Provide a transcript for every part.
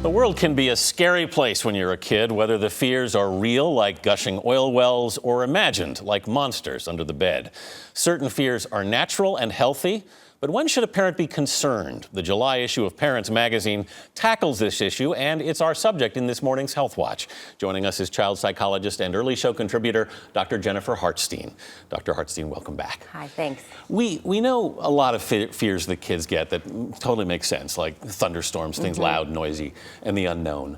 The world can be a scary place when you're a kid, whether the fears are real, like gushing oil wells, or imagined, like monsters under the bed. Certain fears are natural and healthy, but when should a parent be concerned? The July issue of Parents magazine tackles this issue, and it's our subject in this morning's Health Watch. Joining us is child psychologist and early show contributor, Dr. Jennifer Hartstein. Dr. Hartstein, welcome back. Hi, thanks. We know a lot of fears that kids get that totally make sense, like thunderstorms, things loud, noisy, and the unknown.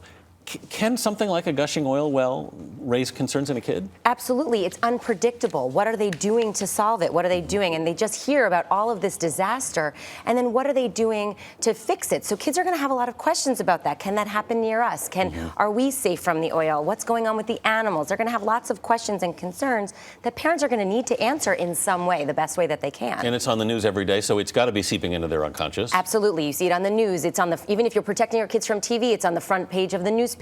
Can something like a gushing oil well raise concerns in a kid? Absolutely. It's unpredictable. What are they doing to solve it? What are they doing? And they just hear about all of this disaster. And then what are they doing to fix it? So kids are going to have a lot of questions about that. Can that happen near us? Are we safe from the oil? What's going on with the animals? They're going to have lots of questions and concerns that parents are going to need to answer in some way, the best way that they can. And it's on the news every day, so it's got to be seeping into their unconscious. Absolutely. You see it on the news. It's on the, even if you're protecting your kids from TV, it's on the front page of the newspaper.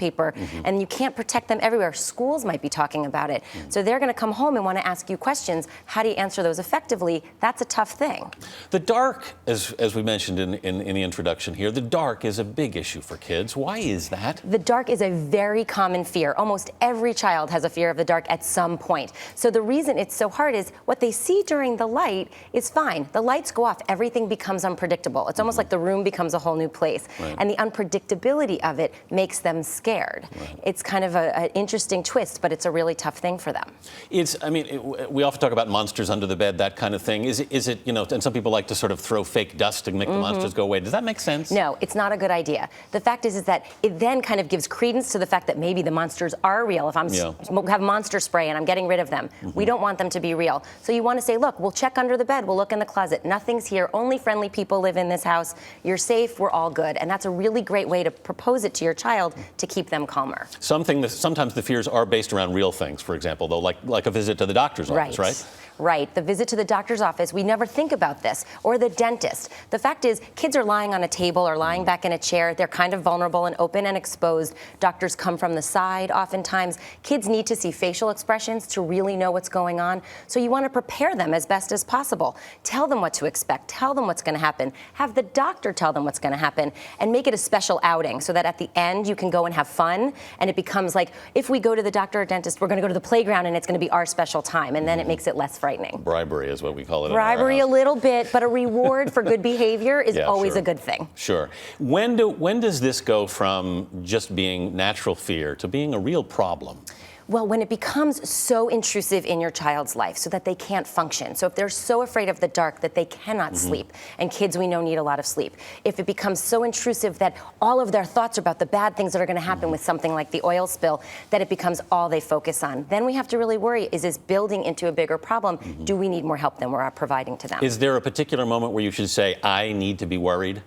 And you can't protect them everywhere. Schools might be talking about it. So they're going to come home and want to ask you questions. How do you answer those effectively? That's a tough thing. The dark, as we mentioned in the introduction here, the dark is a big issue for kids. Why is that? The dark is a very common fear. Almost every child has a fear of the dark at some point. So the reason it's so hard is what they see during the light is fine. The lights go off, everything becomes unpredictable. It's almost like the room becomes a whole new place. And the unpredictability of it makes them scared. It's kind of an interesting twist, but it's a really tough thing for them. We often talk about monsters under the bed, that kind of thing. Is it, and some people like to sort of throw fake dust to make the monsters go away. Does that make sense? No, it's not a good idea. The fact is that it then kind of gives credence to the fact that maybe the monsters are real. If I'm have monster spray and I'm getting rid of them, we don't want them to be real. So you want to say, look, we'll check under the bed, we'll look in the closet. Nothing's here. Only friendly people live in this house. You're safe. We're all good. And that's a really great way to propose it to your child to keep them calmer. Sometimes the fears are based around real things, for example, though, like a visit to the doctor's office, right? Right. The visit to the doctor's office, we never think about this. Or the dentist. The fact is, kids are lying on a table or lying back in a chair. They're kind of vulnerable and open and exposed. Doctors come from the side oftentimes. Kids need to see facial expressions to really know what's going on. So you want to prepare them as best as possible. Tell them what to expect. Tell them what's going to happen. Have the doctor tell them what's going to happen. And make it a special outing so that at the end you can go and have fun. And it becomes like, if we go to the doctor or dentist, we're going to go to the playground and it's going to be our special time. And then it makes it less frightening. Bribery is what we call it. Bribery a little bit, but a reward for good behavior is always a good thing. Sure. When does this go from just being natural fear to being a real problem? Well, when it becomes so intrusive in your child's life so that they can't function. So if they're so afraid of the dark that they cannot sleep, and kids we know need a lot of sleep. If it becomes so intrusive that all of their thoughts are about the bad things that are going to happen with something like the oil spill, that it becomes all they focus on. Then we have to really worry, is this building into a bigger problem? Do we need more help than we're providing to them? Is there a particular moment where you should say, I need to be worried?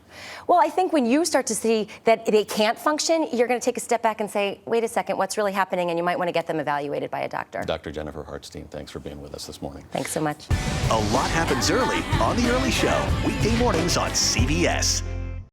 Well, I think when you start to see that they can't function, you're going to take a step back and say, wait a second, what's really happening? And you might want to get them evaluated by a doctor. Dr. Jennifer Hartstein, thanks for being with us this morning. Thanks so much. A lot happens early on The Early Show, weekday mornings on CBS.